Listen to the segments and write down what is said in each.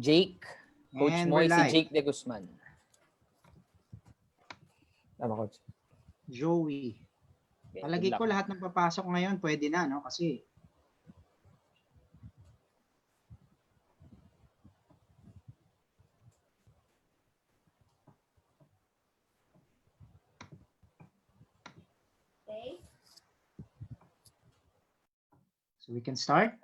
Jake. Coach And Moi, we're si live. Jake de Guzman. Tama, Coach. Joey. Okay, Palagay good ko luck. lahat ng papasok ngayon pwede na, no? Kasi Okay. so we can start.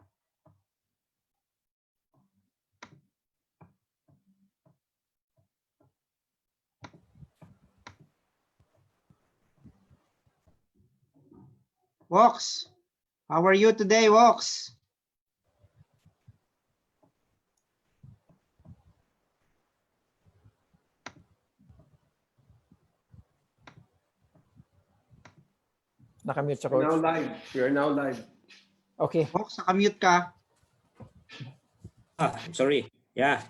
Wox, how are you today, Wox? Nakamute siya, We're now Coach. live. We are now live. Okay. Wox, nakamute ka. I'm sorry. Yeah.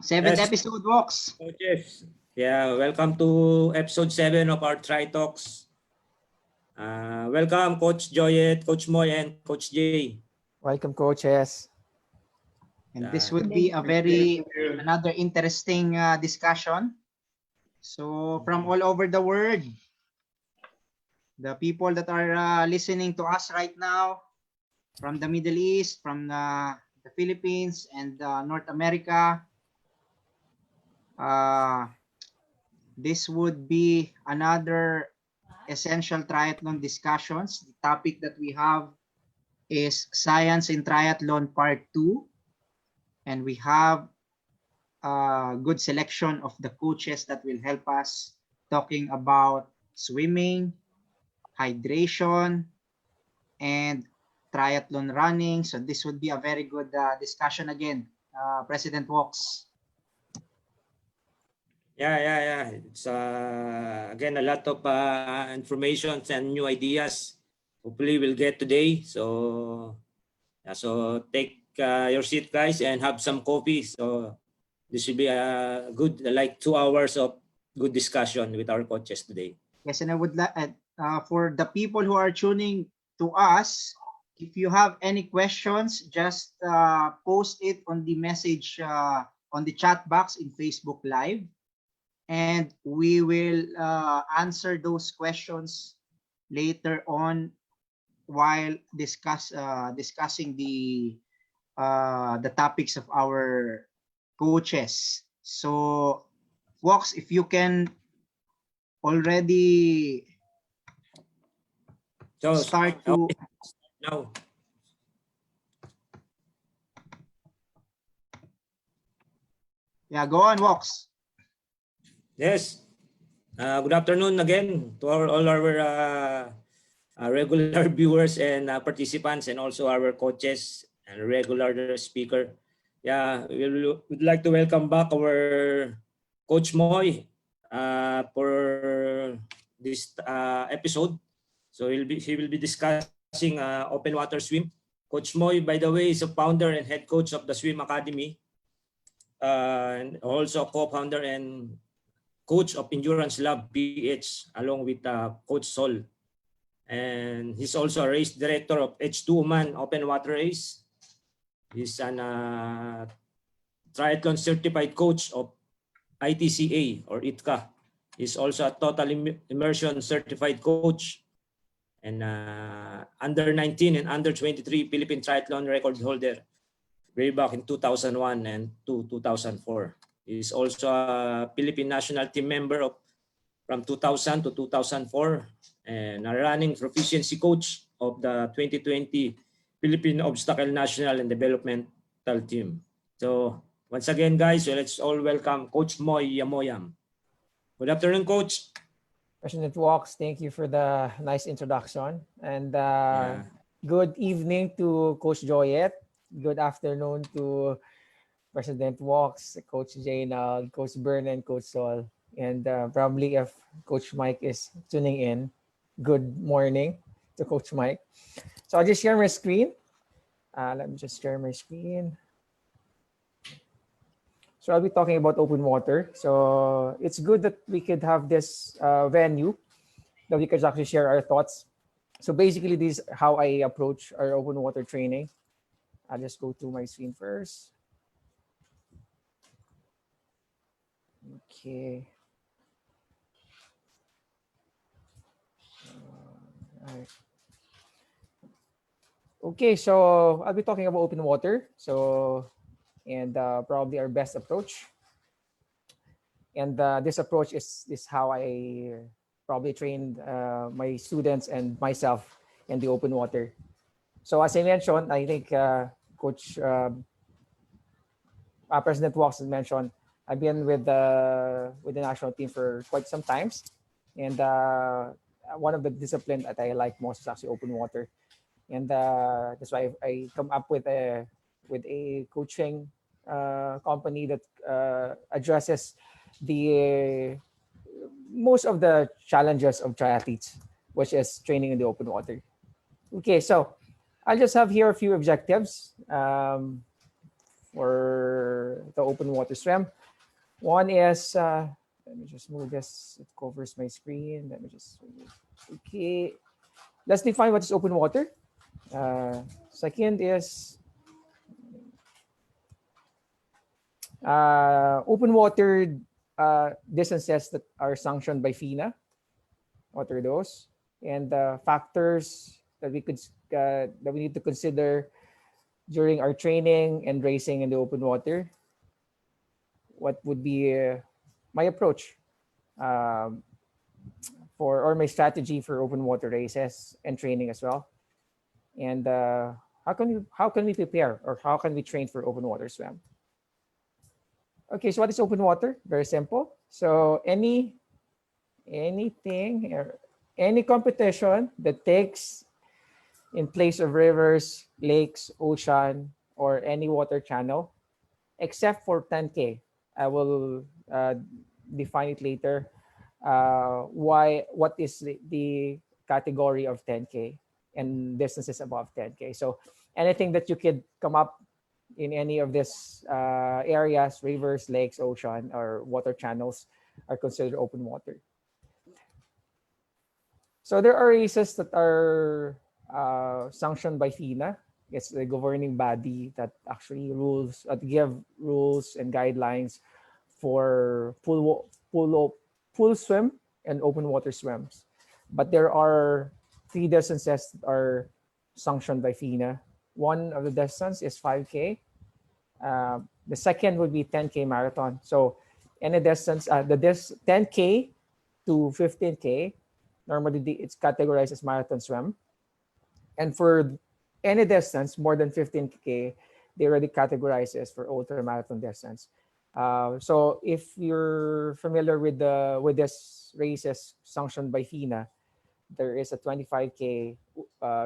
7th Yes. episode, Wox. Coaches. Yeah, welcome to episode 7 of our TRITALKs. Welcome, Coach Joyette, Coach Moi, and Coach Jay. Welcome, coaches. And this would be a another interesting discussion. So from all over the world, the people that are listening to us right now, from the Middle East, from the Philippines, and North America, this would be another essential triathlon discussions. The topic that we have is Science in Triathlon Part 2. And we have a good selection of the coaches that will help us talking about swimming, hydration, and triathlon running. So this would be a very good discussion again, President Wox. Yeah. It's again a lot of information and new ideas. Hopefully, we'll get today. So, take your seat, guys, and have some coffee. So this will be a good, like 2 hours of good discussion with our coaches today. Yes, and I would like for the people who are tuning to us, if you have any questions, just post it on the message on the chat box in Facebook Live, and we will answer those questions later on while discussing the topics of our coaches. So, Wox, if you can already start to now. Yeah, go on, Wox. Yes. Good afternoon again to all our regular viewers and participants, and also our coaches and regular speaker. Yeah, we would like to welcome back our Coach Moi for this episode. So he will be discussing open water swim. Coach Moi, by the way, is a founder and head coach of the Swim Academy, and also co-founder and coach of Endurance Lab PH, along with Coach Sol. And he's also a race director of H2 Man Open Water Race. He's an triathlon certified coach of ITCA or ITCA. He's also a total immersion certified coach and under 19 and under 23 Philippine triathlon record holder way back in 2001 and 2004. He's also a Philippine national team member from 2000 to 2004 and a running proficiency coach of the 2020 Philippine Obstacle National and Developmental Team. So once again, guys, let's all welcome Coach Moi Yamoyam. Good afternoon, Coach. President Wox, thank you for the nice introduction. And good evening to Coach Joyette. Good afternoon to President Wox, Coach Jaynald, Coach Bern, and Coach Sol. And probably if Coach Mike is tuning in, good morning to Coach Mike. So I'll just share my screen. Let me just share my screen. So I'll be talking about open water. So it's good that we could have this venue that we could actually share our thoughts. So basically, this is how I approach our open water training. I'll just go to my screen first. Okay. All right. Okay, so I'll be talking about open water. So, and probably our best approach. And this approach is how I probably trained my students and myself in the open water. So as I mentioned, I think Coach President Walks mentioned, I've been with the national team for quite some times, and one of the disciplines that I like most is actually open water, and that's why I come up with a coaching company that addresses the most of the challenges of triathletes, which is training in the open water. Okay, so I'll just have here a few objectives for the open water swim. One is, let me just move this, it covers my screen. Let me just, okay. Let's define what is open water. Second is open water distances that are sanctioned by FINA. What are those? And factors that we need to consider during our training and racing in the open water. What would be my approach or my strategy for open water races and training as well? And how can we prepare, or how can we train for open water swim? Okay, so what is open water? Very simple. So anything or any competition that takes in place of rivers, lakes, ocean, or any water channel, except for 10K. I will define it later. What is the category of 10K and distances above 10K? So anything that you could come up in any of these areas, rivers, lakes, ocean, or water channels, are considered open water. So there are races that are sanctioned by FINA. It's the governing body that actually give rules and guidelines for pool swim and open water swims. But there are 3 distances that are sanctioned by FINA. One of the distance is 5K. The second would be 10K marathon. So any distance, 10K to 15K, normally it's categorized as marathon swim. And for any distance more than 15K, they already categorize as for ultra marathon distance. So if you're familiar with this races sanctioned by FINA, there is a 25K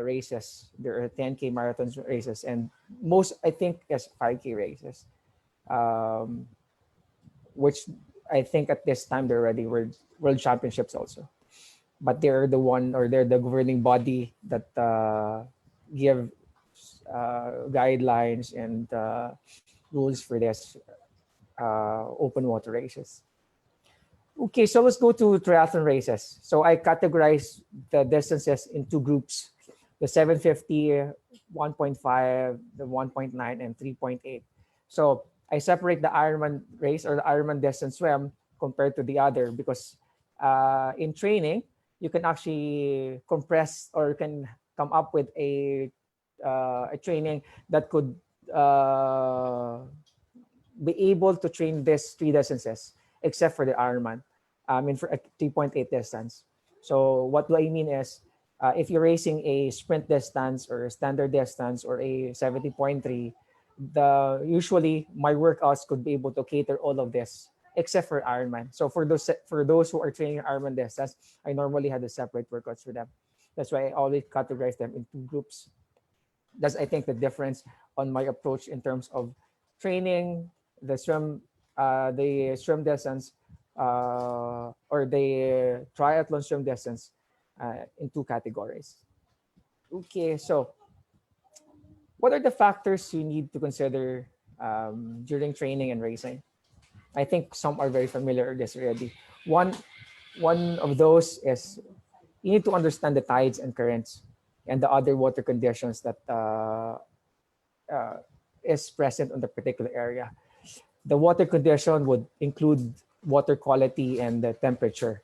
races, there are 10K marathon races, and most I think is 5K races, which I think at this time they're already world championships also. But they're the governing body that give guidelines and rules for this open water races. Okay, so let's go to triathlon races. So I categorize the distances in 2 groups: the 750, 1.5, the 1.9, and 3.8. So I separate the Ironman race or the Ironman distance swim compared to the other because in training, you can actually compress or can come up with a training that could be able to train these 3 distances, except for the Ironman, for a 3.8 distance. So what do I mean is, if you're racing a sprint distance or a standard distance or a 70.3, usually my workouts could be able to cater all of this except for Ironman. So for those who are training Ironman distance, I normally have the separate workouts for them. That's why I always categorize them in 2 groups. That's, I think, the difference on my approach in terms of training the swim distance or the triathlon swim distance in 2 categories. Okay, so what are the factors you need to consider during training and racing? I think some are very familiar with this already. One of those is you need to understand the tides and currents and the other water conditions that is present on the particular area. The water condition would include water quality and the temperature.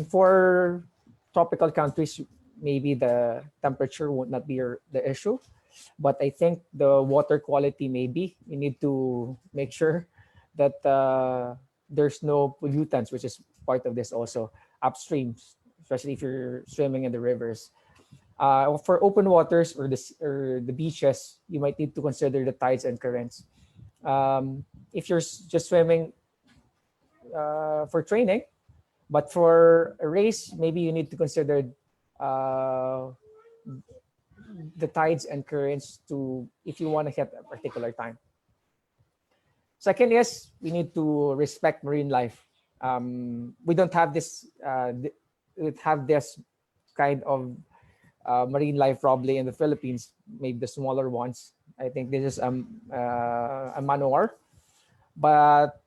For tropical countries, maybe the temperature would not be the issue, but I think the water quality maybe you need to make sure that there's no pollutants, which is part of this also upstream, especially if you're swimming in the rivers. For open waters or the beaches, you might need to consider the tides and currents. If you're just swimming for training, but for a race, maybe you need to consider uh, the tides and currents to if you want to hit a particular time. Second is we need to respect marine life. We don't have we have this kind of marine life probably in the Philippines, maybe the smaller ones. I think this is a manowar, but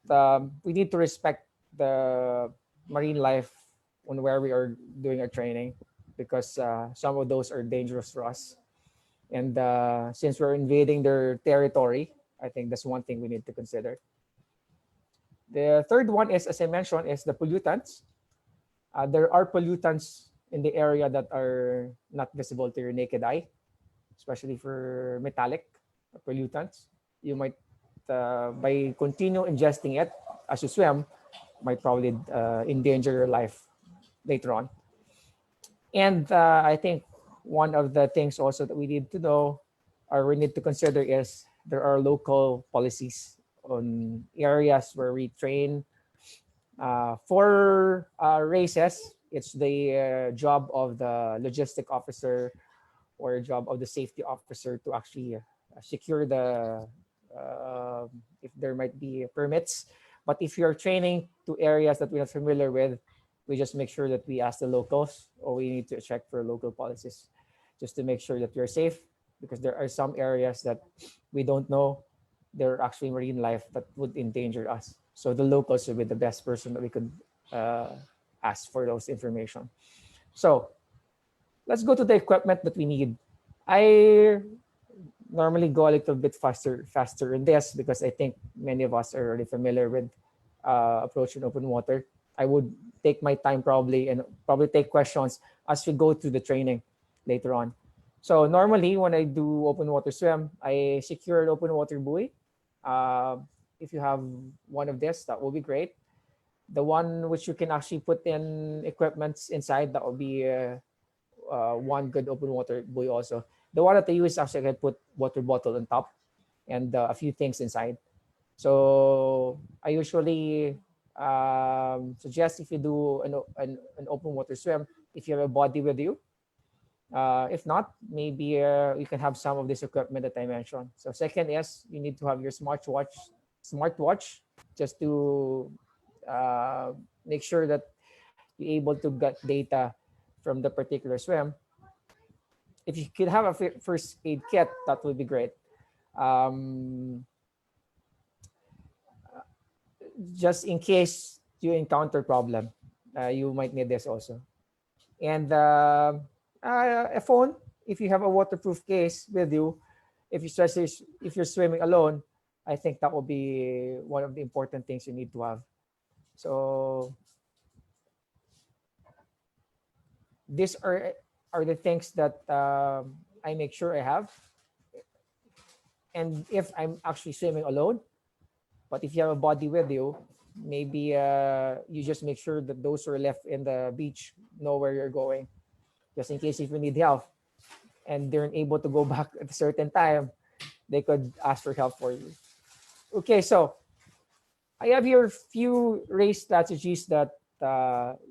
we need to respect the marine life on where we are doing our training because some of those are dangerous for us. And since we're invading their territory, I think that's one thing we need to consider. The third one is, as I mentioned, is the pollutants. There are pollutants in the area that are not visible to your naked eye, especially for metallic pollutants. You might, by continue ingesting it as you swim, might probably endanger your life later on. And I think one of the things also that we need to know or we need to consider is there are local policies on areas where we train. For races, it's the job of the logistic officer or job of the safety officer to actually secure the if there might be permits. But if you're training to areas that we're not familiar with, we just make sure that we ask the locals or we need to check for local policies just to make sure that you're safe because there are some areas that we don't know there are actually marine life that would endanger us. So the locals would be the best person that we could ask for those information. So let's go to the equipment that we need. I normally go a little bit faster in this because I think many of us are already familiar with approaching open water. I would take my time probably and probably take questions as we go through the training later on. So normally when I do open water swim, I secure an open water buoy. If you have one of this, that will be great. The one which you can actually put in equipments inside, that will be one good open water buoy also. The one that I use actually I can put water bottle on top and a few things inside. So I usually suggest if you do an open water swim, if you have a body with you. If not, maybe you can have some of this equipment that I mentioned. So second is you need to have your smartwatch just to make sure that you're able to get data from the particular swim. If you could have a first aid kit, that would be great. Just in case you encounter problem, you might need this also. And a phone, if you have a waterproof case with you, especially if you're swimming alone, I think that will be one of the important things you need to have. So these are the things that I make sure I have. And if I'm actually swimming alone, but if you have a body with you, maybe you just make sure that those who are left in the beach know where you're going, just in case if you need help and they're unable to go back at a certain time, they could ask for help for you. Okay, so I have here a few race strategies that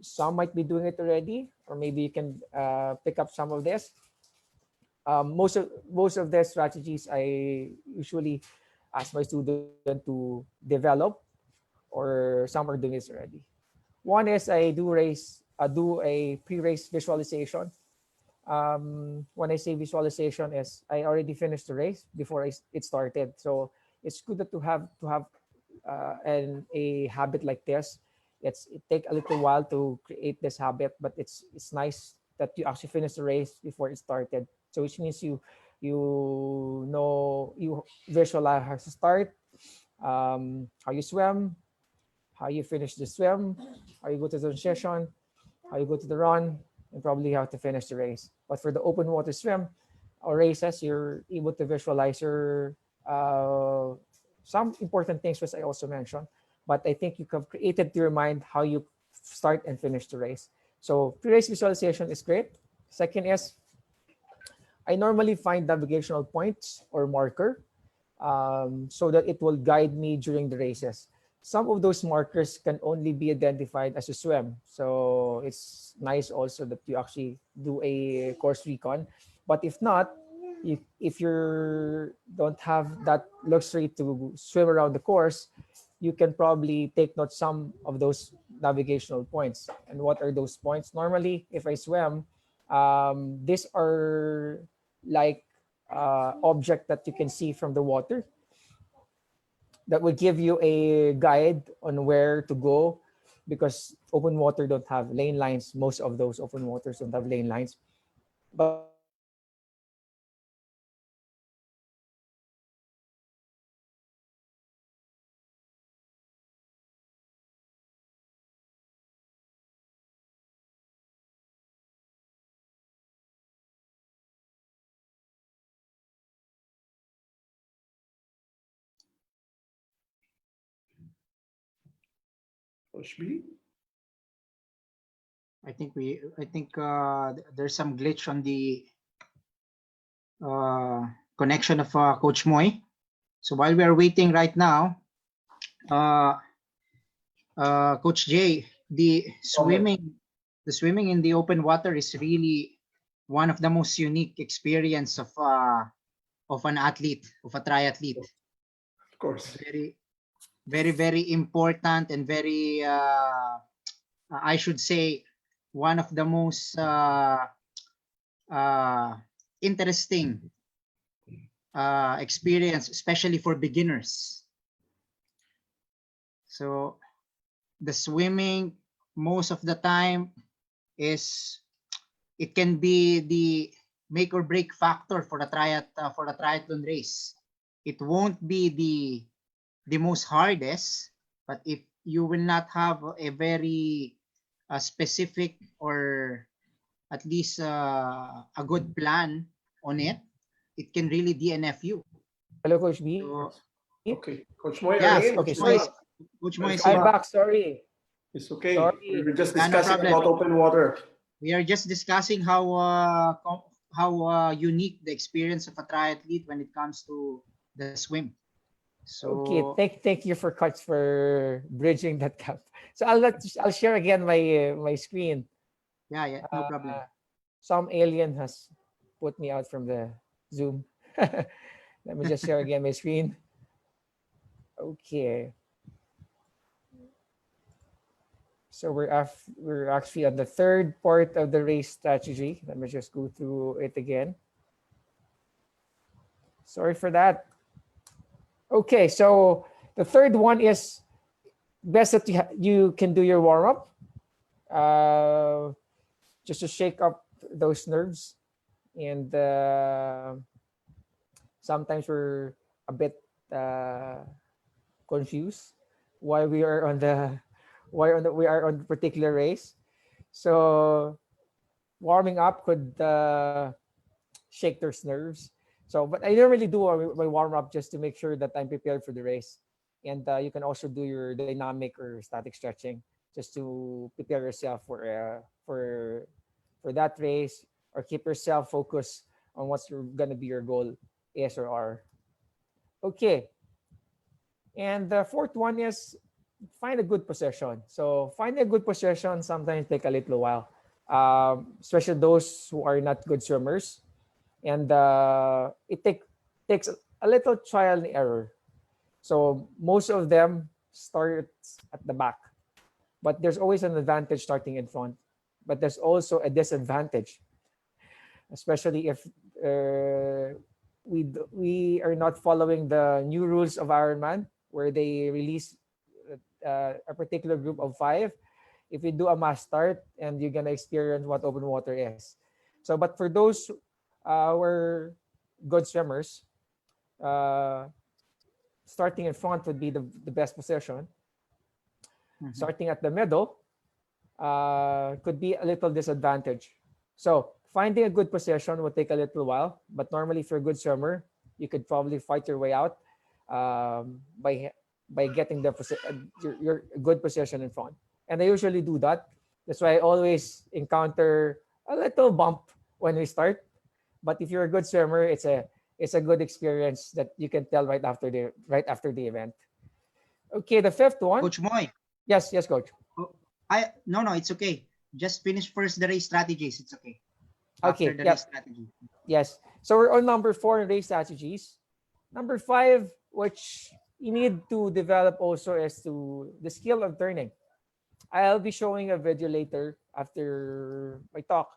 some might be doing it already, or maybe you can pick up some of this. Most of the strategies I usually ask my student to develop, or some are doing this already. One is I do a pre-race visualization. When I say visualization is I already finished the race before it started. So it's good to have a habit like this. It take a little while to create this habit, but it's nice that you actually finish the race before it started. So which means you visualize how to start, how you swim, how you finish the swim, how you go to the session, how you go to the run, and probably how to finish the race. But for the open water swim or races, you're able to visualize your some important things which I also mentioned. But I think you have created to your mind how you start and finish the race. So pre-race visualization is great. Second is, I normally find navigational points or marker so that it will guide me during the races. Some of those markers can only be identified as you swim. So it's nice also that you actually do a course recon. But if not, if you don't have that luxury to swim around the course, you can probably take note some of those navigational points. And what are those points? Normally, if I swim, these are like object that you can see from the water that will give you a guide on where to go, because open water don't have lane lines. Most of those open waters don't have lane lines. But if you have navigational points, you can Coach B? I think there's some glitch on the connection of Coach Moi. So while we are waiting right now, Coach Jay, the swimming in the open water is really one of the most unique experience of an athlete, of a triathlete. Of course. Very important, and very I should say one of the most interesting experience, especially for beginners. So the swimming most of the time it can be the make or break factor for a triathlon race. It won't be the most hardest, but if you will not have a very specific, or at least a good plan on it, it can really DNF you. hello, Coach B. So, Okay. Coach Moi, yes, again? Coach sorry. Moise. Coach Moise, I'm back. Sorry. It's okay. Sorry. We were just Yeah, no discussing problem. about open water. we are just discussing how unique the experience of a triathlete when it comes to the swim. So Okay, thank you for bridging that gap. So I'll share again my screen. yeah, no problem. Some alien has put me out from the Zoom. Let me just share again my screen. Okay. So we're actually on the third part of the race strategy. Let me just go through it again. Sorry for that. Okay, so the third one is best that you can do your warm up, just to shake up those nerves, and sometimes we're a bit confused why we are on the we are on the particular race. So warming up could shake those nerves. So, but I normally do my warm up just to make sure that I'm prepared for the race. And you can also do your dynamic or static stretching just to prepare yourself for that race, or keep yourself focused on what's gonna be your goal, S or R. Okay. And the fourth one is find a good position. So finding a good position sometimes take a little while, especially those who are not good swimmers, and it takes a little trial and error. So most of them start at the back, but there's always an advantage starting in front. But there's also a disadvantage, especially if we are not following the new rules of Ironman, where they release a particular group of 5. If you do a mass start, and you're gonna experience what open water is. So, but for those who are good swimmers, starting in front would be the best position. Starting at the middle could be a little disadvantage. So finding a good position will take a little while, but normally if you're a good swimmer, you could probably fight your way out by getting your good position in front. And I usually do that. That's why I always encounter a little bump when we start. But if you're a good swimmer, it's a good experience that you can tell right after the event. Okay, the fifth one. Coach Moi. Yes, Coach. No, it's okay. Just finish first the race strategies. It's okay. Okay. After the race strategy. Yes. So we're on number 4 in race strategies. Number 5, which you need to develop also, is the skill of turning. I'll be showing a video later after my talk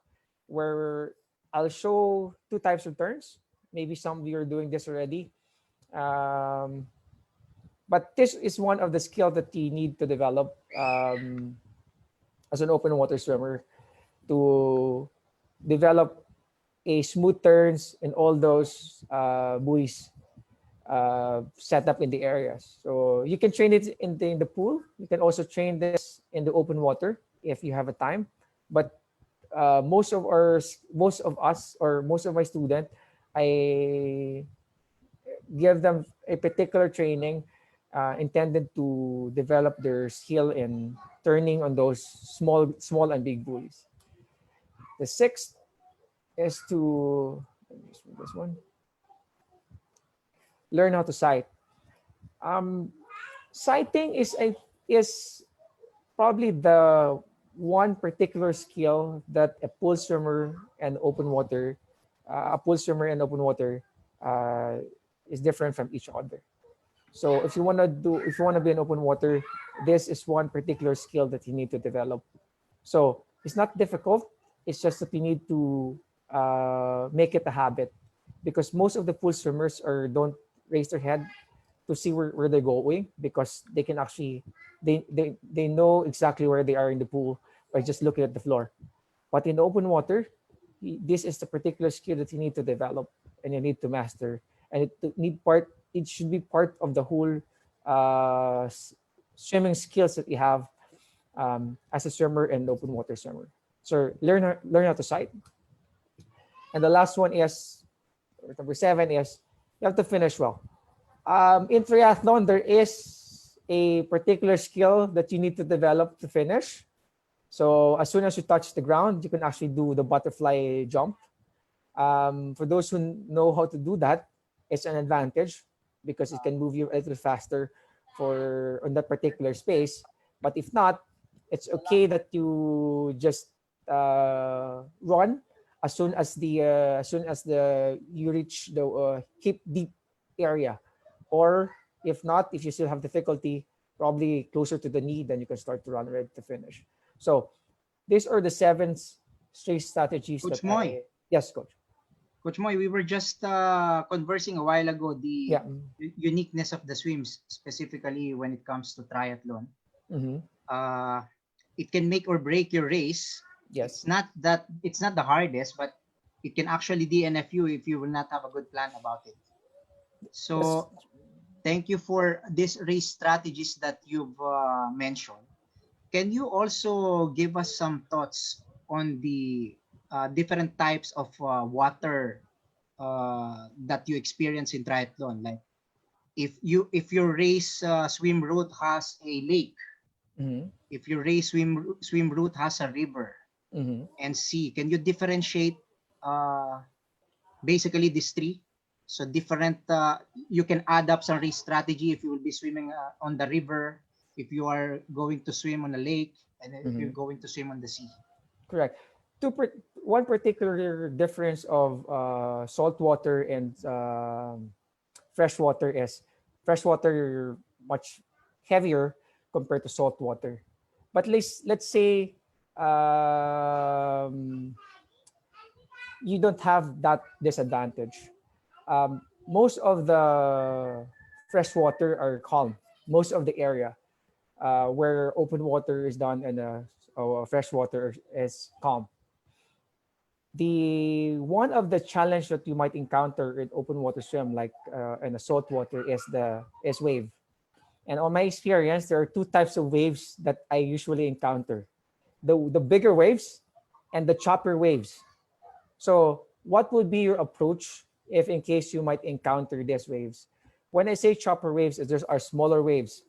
where I'll show 2 types of turns. Maybe some of you are doing this already. But this is one of the skills that you need to develop as an open water swimmer, to develop a smooth turns in all those buoys set up in the areas. So you can train it in the pool. You can also train this in the open water if you have a time. But most of us or most of my students, I give them a particular training intended to develop their skill in turning on those small and big buoys. The 6th is to, let me just read this one, learn how to sight. Sighting is probably the one particular skill that a pool swimmer and open water is different from each other. So if you want to be in open water, this is one particular skill that you need to develop. So it's not difficult. It's just that you need to make it a habit, because most of the pool swimmers don't raise their head to see where they're going, because they can actually they know exactly where they are in the pool by just looking at the floor. But in open water, this is the particular skill that you need to develop and you need to master, and it should be part of the whole swimming skills that you have as a swimmer and open water swimmer. So learn how to sight. And the last one is, number 7, is you have to finish well. In triathlon, there is a particular skill that you need to develop to finish. So as soon as you touch the ground, you can actually do the butterfly jump. For those who know how to do that, it's an advantage because it can move you a little faster on that particular space. But if not, it's okay that you just run as soon as you reach the hip deep area, or if not, if you still have difficulty, probably closer to the knee, then you can start to run ready to finish. So these are the 7 straight strategies. Coach Moi. Yes, Coach. Coach Moi, we were just conversing a while ago the uniqueness of the swims, specifically when it comes to triathlon. Mm-hmm. It can make or break your race. Yes. It's not the hardest, but it can actually DNF you if you will not have a good plan about it. So thank you for these race strategies that you've mentioned. Can you also give us some thoughts on the different types of water that you experience in triathlon? Like if your race swim route has a lake, mm-hmm. if your race swim route has a river, mm-hmm. and sea, can you differentiate basically these 3? So different, you can add up some race strategy if you will be swimming on the river, if you are going to swim on a lake, and if you're going to swim on the sea. Correct. One particular difference of salt water and fresh water is fresh water much heavier compared to salt water. But let's say you don't have that disadvantage. Most of the fresh water are calm. Most of the area where open water is done and fresh water is calm. One of the challenge that you might encounter in open water swim, like in a salt water, is wave. And on my experience, there are two types of waves that I usually encounter. The bigger waves and the chopper waves. So what would be your approach if in case you might encounter these waves? When I say chopper waves, there are smaller waves.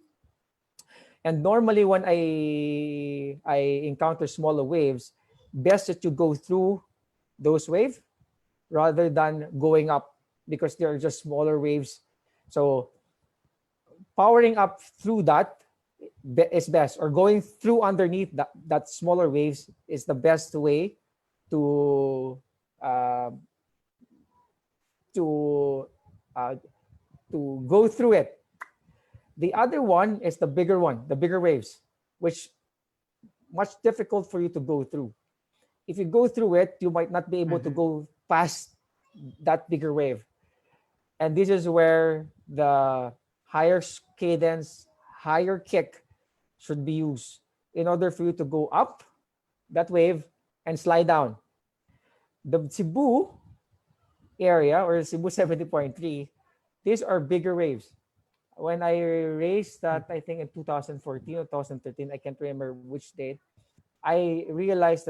And normally when I encounter smaller waves, best that you go through those waves rather than going up because they're just smaller waves. So powering up through that is best, or going through underneath that smaller waves is the best way to uh, to uh, to go through it. The other one is the bigger one, the bigger waves, which much difficult for you to go through. If you go through it, you might not be able to go past that bigger wave. And this is where the higher cadence, higher kick should be used in order for you to go up that wave and slide down. The Cebu area, or Cebu 70.3, these are bigger waves. When I raced that, I think in 2014 or 2013, I can't remember which date, I realized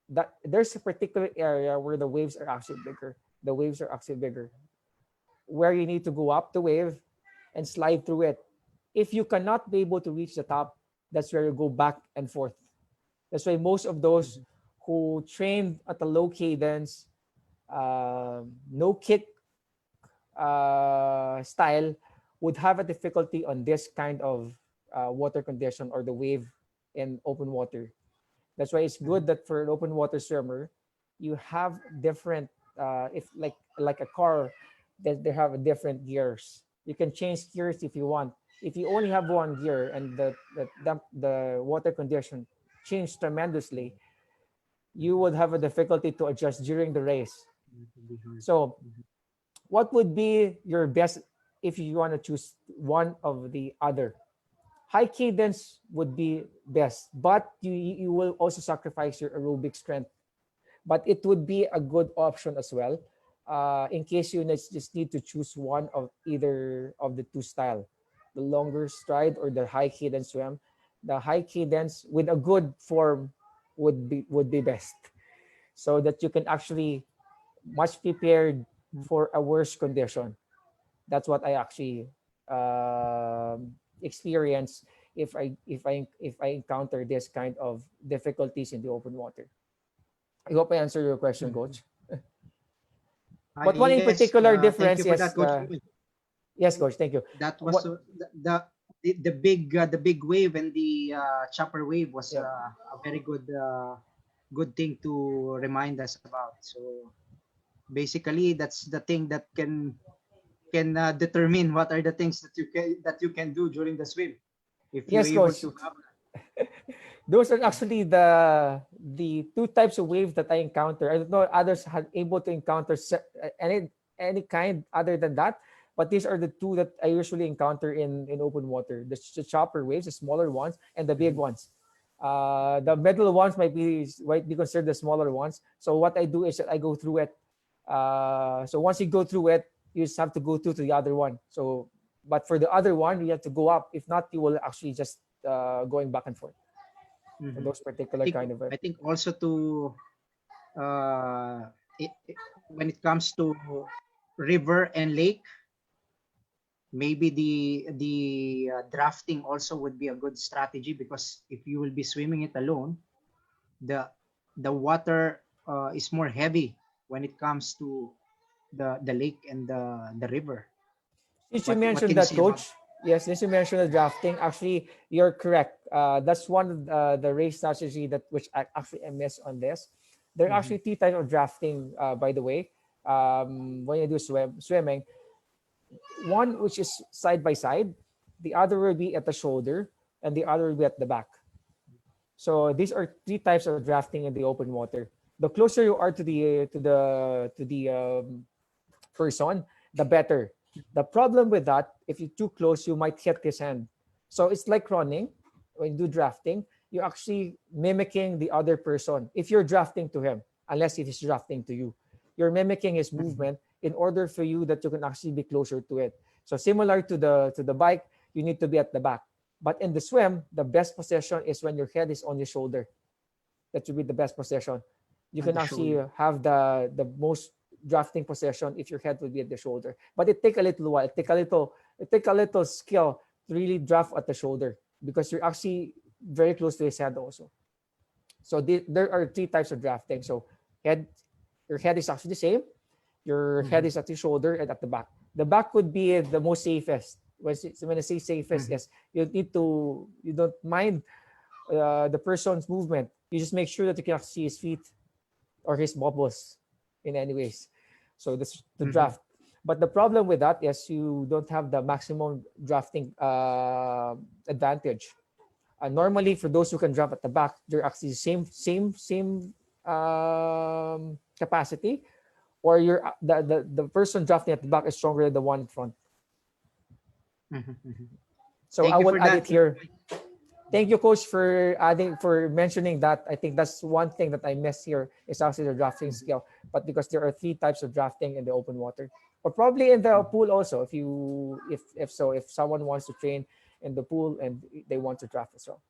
that there's a particular area where the waves are actually bigger. The waves are actually bigger, where you need to go up the wave and slide through it. If you cannot be able to reach the top, that's where you go back and forth. That's why most of those who trained at a low cadence, no kick style would have a difficulty on this kind of water condition or the wave in open water. That's why it's good that for an open water swimmer, you have different, if like a car, that they have different gears. You can change gears if you want. If you only have one gear and the water condition changed tremendously, you would have a difficulty to adjust during the race. So what would be your best if you want to choose one of the other? High cadence would be best, but you will also sacrifice your aerobic strength. But it would be a good option as well, in case you just need to choose one of either of the two style, the longer stride or the high cadence swim. The high cadence with a good form would be best, so that you can actually much prepared for a worse condition. That's what I actually experience if I encounter this kind of difficulties in the open water. I hope I answered your question, Coach. But one in Yes, particular thank you difference, for that, yes, Coach. yes, Coach, thank you. That was What? the big wave and the chopper wave was Yeah. a very good thing to remind us about. So basically, that's the thing that can determine what are the things that you can do during the swim if you're Yes, able Coach. to have. Those are actually the two types of waves that I encounter. I don't know if others had able to encounter any kind other than that, but these are the two that I usually encounter in open water: the chopper waves, the smaller ones, and the big ones. The middle ones might be considered the smaller ones. So what I do is that I go through it. So once you go through it, you just have to go through to the other one. So, but for the other one, you have to go up. If not, you will actually just going back and forth for those particular kind of it. I think also to when it comes to river and lake, maybe the drafting also would be a good strategy, because if you will be swimming it alone, the the water is more heavy when it comes to the lake and the river. Since you What mentioned can you that, say about? Coach, yes, since you mentioned the drafting, actually, you're correct. That's one of the race strategy that which I miss on this. There are actually two types of drafting, by the way. When you do swimming, one which is side by side, the other will be at the shoulder, and the other will be at the back. So these are three types of drafting in the open water. The closer you are to the person, the better. The problem with that, if you're too close, you might hit his hand. So it's like running. When you do drafting, you're actually mimicking the other person. If you're drafting to him, unless if he's drafting to you, you're mimicking his movement in order for you that you can actually be closer to it. So similar to the bike, you need to be at the back. But in the swim, the best position is when your head is on your shoulder. That should be the best position. You On can the actually shoulder. have the most drafting position if your head would be at the shoulder. But it take a little while. It take a little skill to really draft at the shoulder because you're actually very close to his head also. So there are three types of drafting. So your head is actually the same. Your head is at the shoulder and at the back. The back would be the most safest. When I say safest, yes, you don't mind the person's movement. You just make sure that you can see his feet or his bubbles in any ways. So that's the draft. But the problem with that is you don't have the maximum drafting advantage. Normally, for those who can draft at the back, they're actually same capacity, or the person drafting at the back is stronger than the one in front. So Thank I you will for add that. it here. Thank you, Coach, for mentioning that. I think that's one thing that I miss here is actually the drafting skill. But because there are three types of drafting in the open water, or probably in the pool also, if someone wants to train in the pool and they want to draft as well.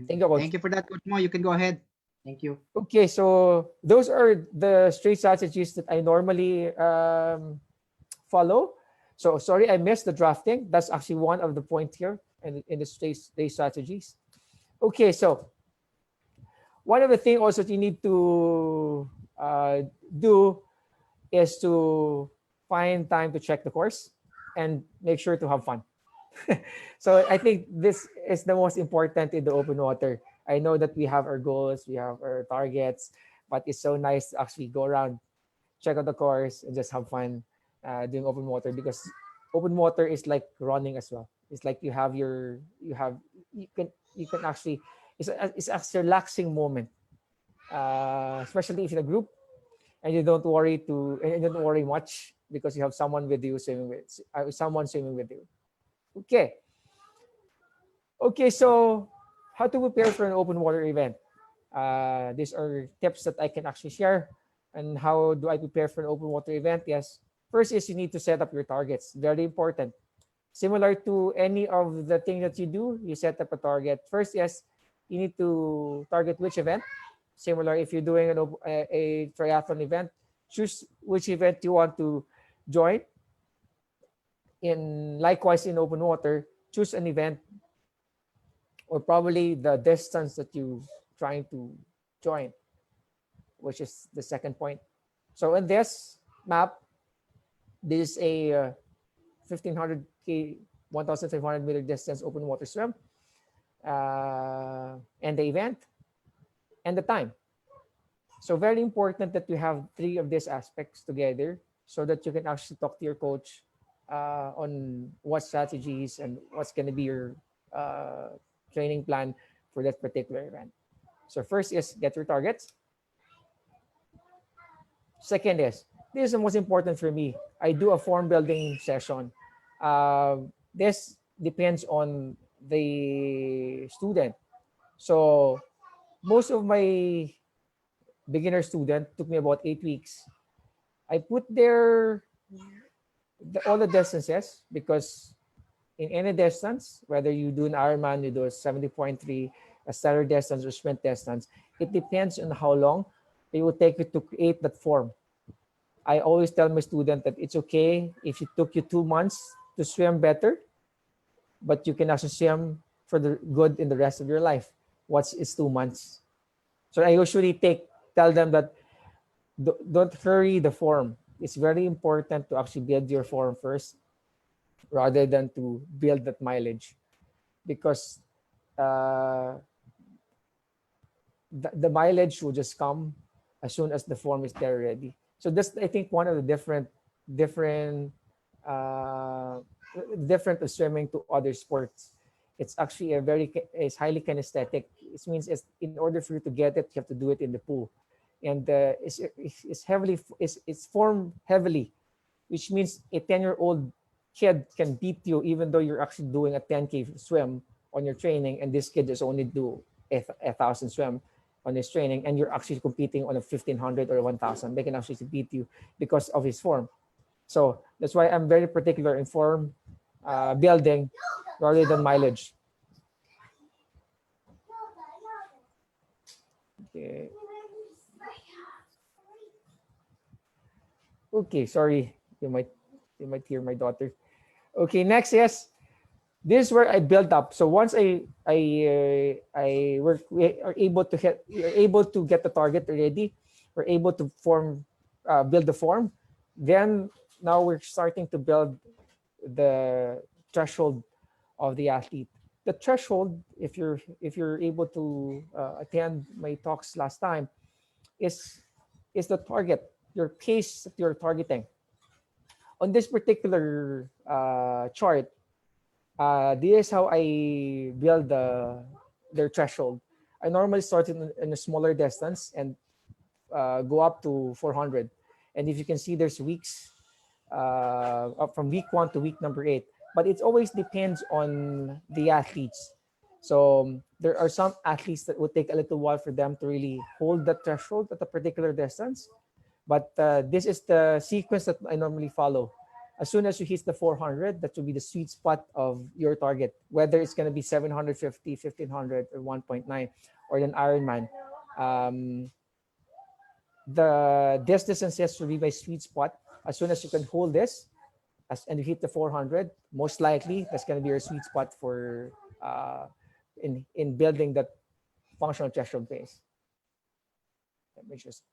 Thank you, Coach. Thank you for that, Coach Mo. You can go ahead. Thank you. Okay, so those are the straight strategies that I normally follow. So sorry, I missed the drafting. That's actually one of the points here in the straight strategies. Okay, so one of the things also that you need to do is to find time to check the course and make sure to have fun. So I think this is the most important in the open water. I know that we have our goals, we have our targets, but it's so nice to actually go around, check out the course, and just have fun doing open water, because open water is like running as well. It's like you can actually it's a relaxing moment, especially if in a group and you don't worry much because you have someone with you someone swimming with you. Okay, so how to prepare for an open water event? These are tips that I can actually share. And how do I prepare for an open water event? Yes, first is you need to set up your targets. Very important. Similar to any of the things that you do, you set up a target. First, yes, you need to target which event. Similar, if you're doing a triathlon event, choose which event you want to join. Likewise in open water, choose an event or probably the distance that you trying to join, which is the second point. So in this map, this is a 1500 1,500 meter distance open water swim, and the event and the time. So very important that you have three of these aspects together so that you can actually talk to your coach on what strategies and what's going to be your training plan for that particular event. So first is get your targets. Second is, this is the most important for me. I do a form building session. This depends on the student. So most of my beginner student took me about 8 weeks. I put all the distances, because in any distance, whether you do an Ironman, you do a 70.3, a standard distance or sprint distance, it depends on how long it will take you to create that form. I always tell my student that it's okay if it took you 2 months to swim better, but you can also swim for the good in the rest of your life. What's 2 months? So I usually tell them that don't hurry the form. It's very important to actually build your form first rather than to build that mileage, because the mileage will just come as soon as the form is there already. So that's, I think, one of the different of swimming to other sports. It's actually it's highly kinesthetic. It means in order for you to get it, you have to do it in the pool, and it's formed heavily, which means a 10-year-old kid can beat you even though you're actually doing a 10K swim on your training, and this kid just only do a 1,000 swim on his training, and you're actually competing on a 1,500 or 1,000. They can actually beat you because of his form. So that's why I'm very particular in form building rather than mileage. Okay. Okay, sorry. You might hear my daughter. Okay, next is this is where I build up. So once we are able to get the target already, we're able to build the form. Then now we're starting to build the threshold of the athlete. The threshold, if you're able to attend my talks last time, is the target, your pace that you're targeting. On this particular chart, this is how I build their threshold. I normally start in a smaller distance and go up to 400. And if you can see, there's weeks up from week 1 to week number 8. But it always depends on the athletes. So there are some athletes that would take a little while for them to really hold the threshold at a particular distance. But this is the sequence that I normally follow. As soon as you hit the 400, that will be the sweet spot of your target, whether it's going to be 750, 1500, or 1.9, or an Ironman. This distance will be my sweet spot. As soon as you can hold this, and you hit the 400, most likely that's going to be your sweet spot for in building that functional threshold pace. Let me just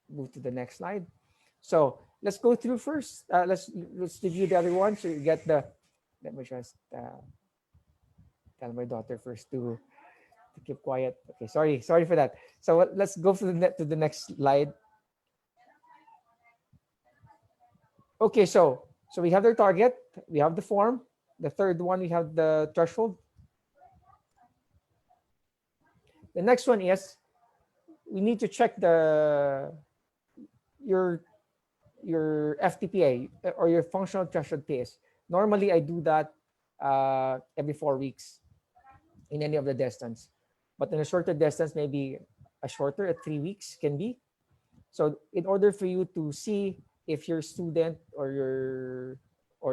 move to the next slide. So let's go through first. Let's review the other one. So you get the. Let me just tell my daughter first to keep quiet. Okay, sorry for that. So let's go to the next slide. Okay, so we have their target, we have the form. The third one, we have the threshold. The next one is we need to check your FTPA or your functional threshold pace. Normally, I do that every 4 weeks in any of the distance, but in a shorter distance, maybe a shorter at 3 weeks can be. So in order for you to see if your student or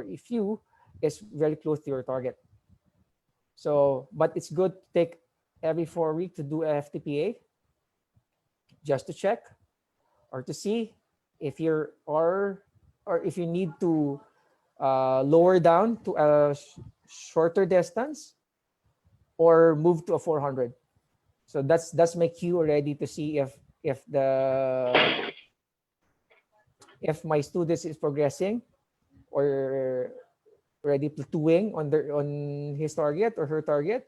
if you is very close to your target. So, but it's good to take every 4 weeks to do a FTPA just to check or to see if you're or if you need to lower down to a shorter distance or move to a 400. So that's my cue already to see if my students is progressing or already plateauing on his target or her target,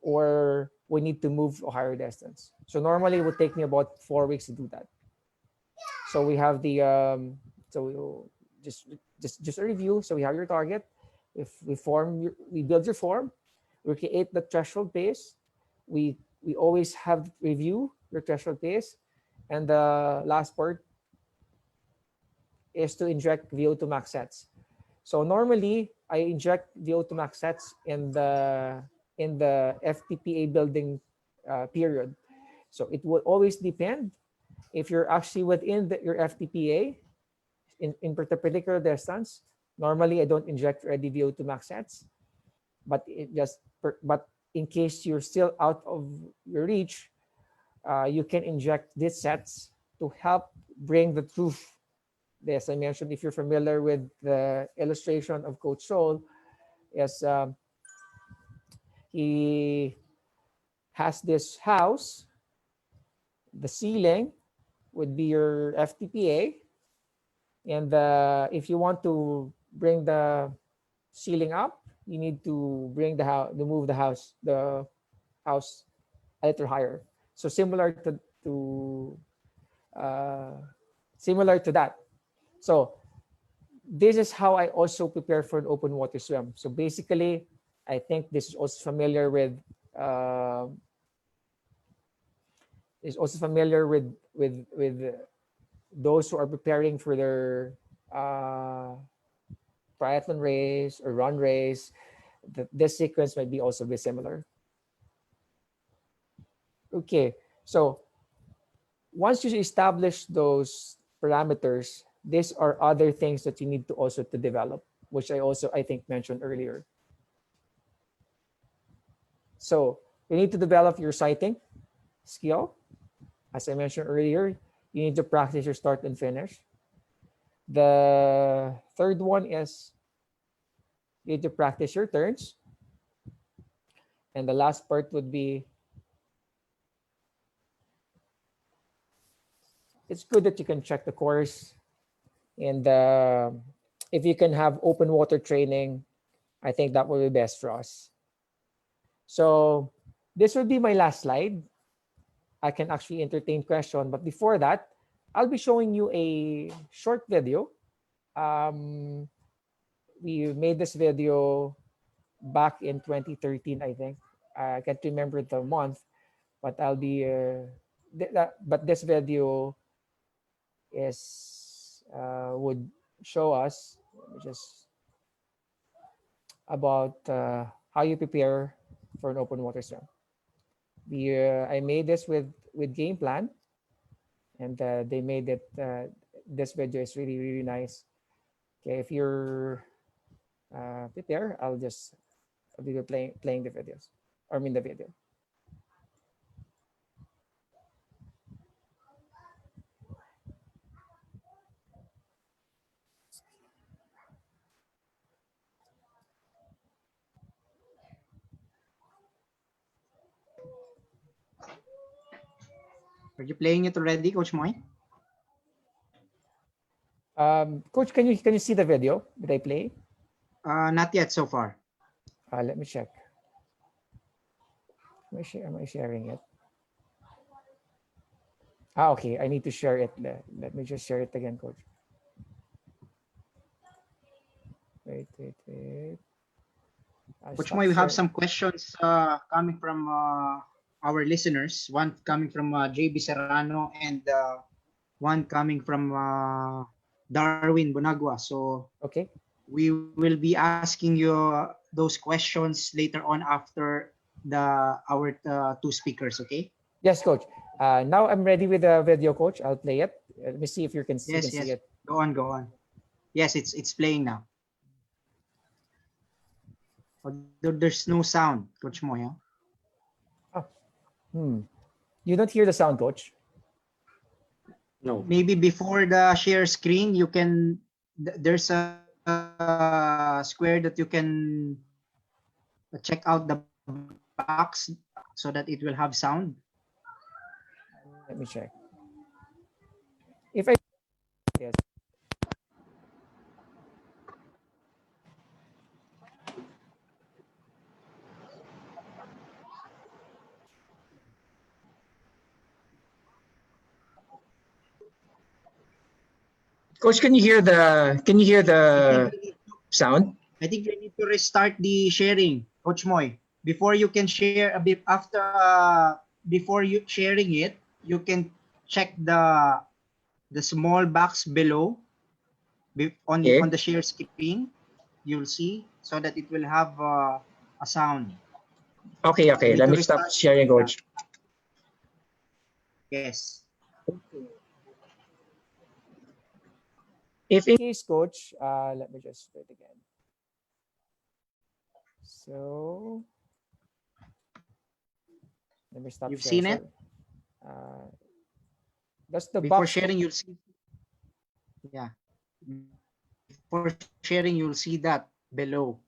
or we need to move a higher distance. So normally it would take me about 4 weeks to do that. So we have the so just a review. So we have your target. If we build your form, we create the threshold pace. We always have review your threshold pace, and the last part is to inject VO2 max sets. So normally I inject VO2 max sets in the FTPA building period. So it will always depend if you're actually within your FTPA in particular distance. Normally I don't inject ready VO2 max sets, but but in case you're still out of your reach, you can inject these sets to help bring the truth. As I mentioned, if you're familiar with the illustration of Coach Sol, yes, he has this house. The ceiling would be your FTPA, and if you want to bring the ceiling up, you need to move the house a little higher. So similar to that. So this is how I also prepare for an open water swim. So basically, I think this is also familiar with those who are preparing for their triathlon race or run race. This sequence might be also very similar. Okay, so once you establish those parameters, these are other things that you need to also to develop. which I think mentioned earlier. So you need to develop your sighting skill. As I mentioned earlier, you need to practice your start and finish. The third one is you need to practice your turns. And the last part would be, it's good that you can check the course. And if you can have open water training, I think that will be best for us. So this will be my last slide. I can actually entertain questions, but before that, I'll be showing you a short video. We made this video back in 2013, I think. I can't remember the month, but I'll be. But this video is would show us just about how you prepare for an open water swim. I made this with game plan, and they made it. This video is really nice. Okay, if you're prepared, I'll be playing the videos, or I mean the video. Are you playing it already, Coach Moi? Coach, can you see the video? Did I play? Not yet so far. Let me check. Am I sharing it? Okay. I need to share it. Let me just share it again, Coach. Wait. Coach Moi, we have some questions coming from our listeners. One coming from JB Serrano and one coming from Darwin Bonagua. So okay, we will be asking you those questions later on after our two speakers. Okay. Yes, Coach. Now I'm ready with the video, Coach. I'll play it. Let me see if you can see, Yes. see it. Go on. Yes, it's playing now. Oh, there's no sound, Coach Moi. Huh? You don't hear the sound, Coach? No. Maybe before the share screen, you can. There's a square that you can check out the box so that it will have sound. Let me check. If I yes. Coach, can you hear the sound? I think you need to restart the sharing, Coach Moi. Before you can share a bit after before you sharing it, you can check the small box below on the share screen. You'll see so that it will have a sound. Okay. Let me stop sharing, Coach. Yes. If in case, Coach, let me just do it again. So let me stop. You've seen it? That's the before box. Sharing, you'll see. Yeah. Before sharing, you'll see that below.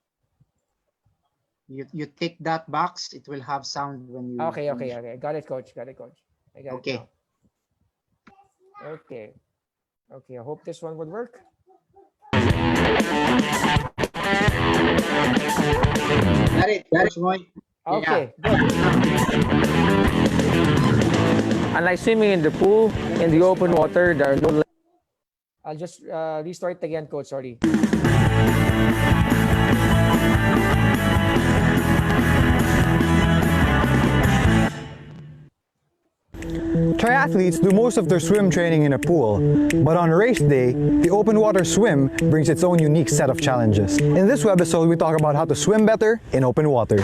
You tick that box, it will have sound when you. Okay. Got it, Coach. I got Okay. it now. Okay. I hope this one would work. Got it. Coach Moi. Okay, good. Unlike swimming in the pool, in the open water, there are no. I'll just restart again, Coach. Sorry. Triathletes do most of their swim training in a pool, but on race day, the open water swim brings its own unique set of challenges. In this webisode, we talk about how to swim better in open water.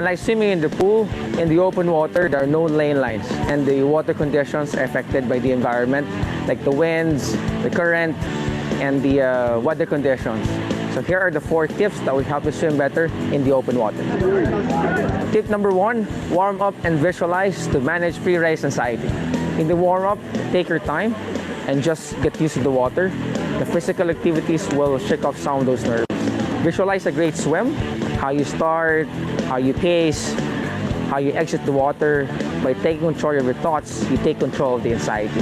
Unlike swimming in the pool, in the open water, there are no lane lines, and the water conditions are affected by the environment, like the winds, the current, and the weather conditions. So here are the 4 tips that will help you swim better in the open water. Tip number 1, warm up and visualize to manage pre-race anxiety. In the warm-up, take your time and just get used to the water. The physical activities will shake off some of those nerves. Visualize a great swim, how you start, how you pace, how you exit the water. By taking control of your thoughts, you take control of the anxiety.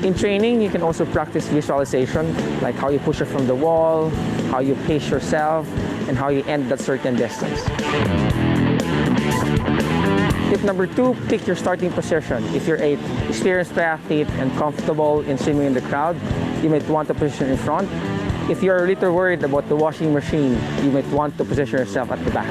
In training, you can also practice visualization, like how you push it from the wall, how you pace yourself, and how you end that certain distance. Tip number 2, pick your starting position. If you're an experienced triathlete and comfortable in swimming in the crowd, you might want to position in front. If you're a little worried about the washing machine, you might want to position yourself at the back.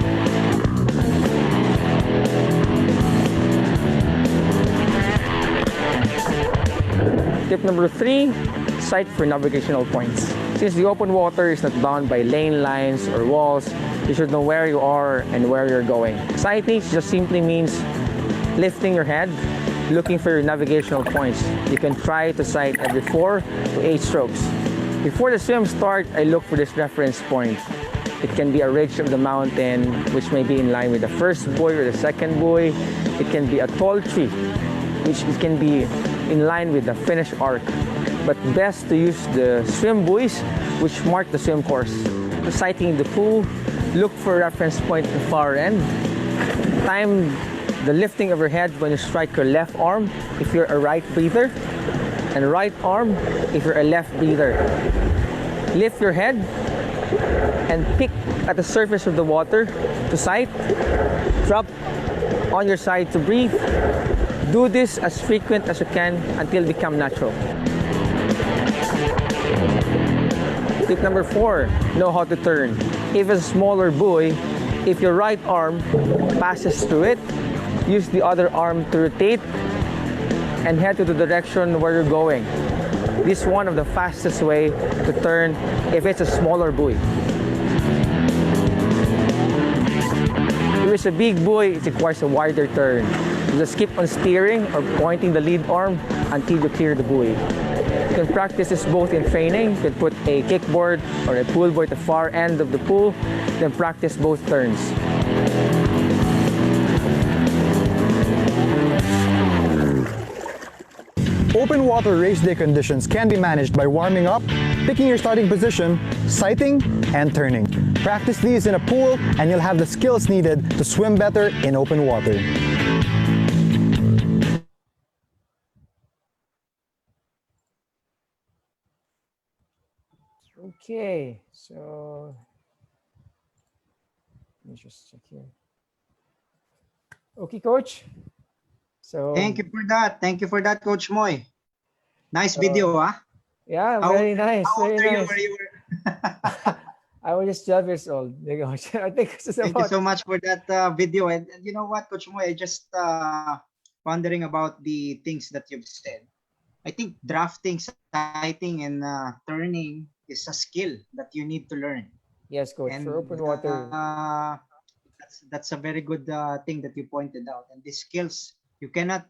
Tip number 3, sight for navigational points. Since the open water is not bound by lane lines or walls, you should know where you are and where you're going. Sighting just simply means lifting your head, looking for your navigational points. You can try to sight every 4 to 8 strokes. Before the swim starts, I look for this reference point. It can be a ridge of the mountain, which may be in line with the first buoy or the second buoy. It can be a tall tree, which it can be in line with the finish arc. But best to use the swim buoys, which mark the swim course. Sighting the pool, look for a reference point at the far end. Time the lifting of your head when you strike your left arm if you're a right breather, and right arm if you're a left breather. Lift your head and pick at the surface of the water to sight. Drop on your side to breathe. Do this as frequent as you can until it becomes natural. Tip number 4, know how to turn. If it's a smaller buoy, if your right arm passes through it, use the other arm to rotate and head to the direction where you're going. This is one of the fastest way to turn if it's a smaller buoy. If it's a big buoy, it requires a wider turn. You just keep on steering or pointing the lead arm until you clear the buoy. You can practice this both in training. You can put a kickboard or a pool board at the far end of the pool, then practice both turns. Open water race day conditions can be managed by warming up, picking your starting position, sighting, and turning. Practice these in a pool and you'll have the skills needed to swim better in open water. Okay, so let me just check here. Okay, coach. So Thank you for that. Thank you for that, Coach Moi. Nice video, huh? yeah, How- very nice, How old very are you nice. where you were? I was just 12 years old. There you go. I think it's Thank you about so much for that video. And you know what, Coach Moi, I just wondering about the things that you've said. I think drafting, sighting, and turning is a skill that you need to learn. yes, coach. And For open water, that's a very good thing that you pointed out. And these skills, you cannot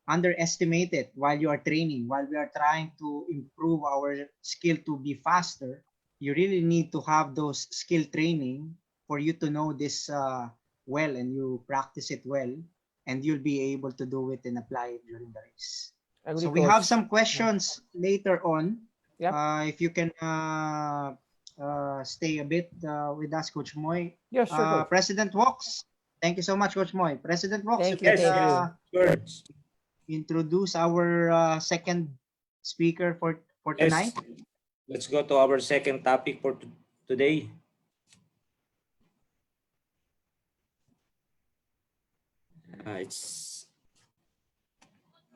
underestimate it while you are training, while we are trying to improve our skill to be faster. You really need to have those skill training for you to know this well, and you practice it well, and you'll be able to do it and apply it during the race. agree, So we coach. have some questions later on. Yep. If you can stay a bit with us, Coach Moi. Yeah, sure, coach. President Walks, thank you so much, Coach Moi. President Walks, Thank you you, can thank you. Sure. introduce our second speaker for tonight. Yes. Let's go to our second topic for today.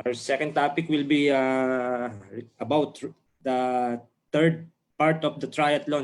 Our second topic will be about the third part of the triathlon.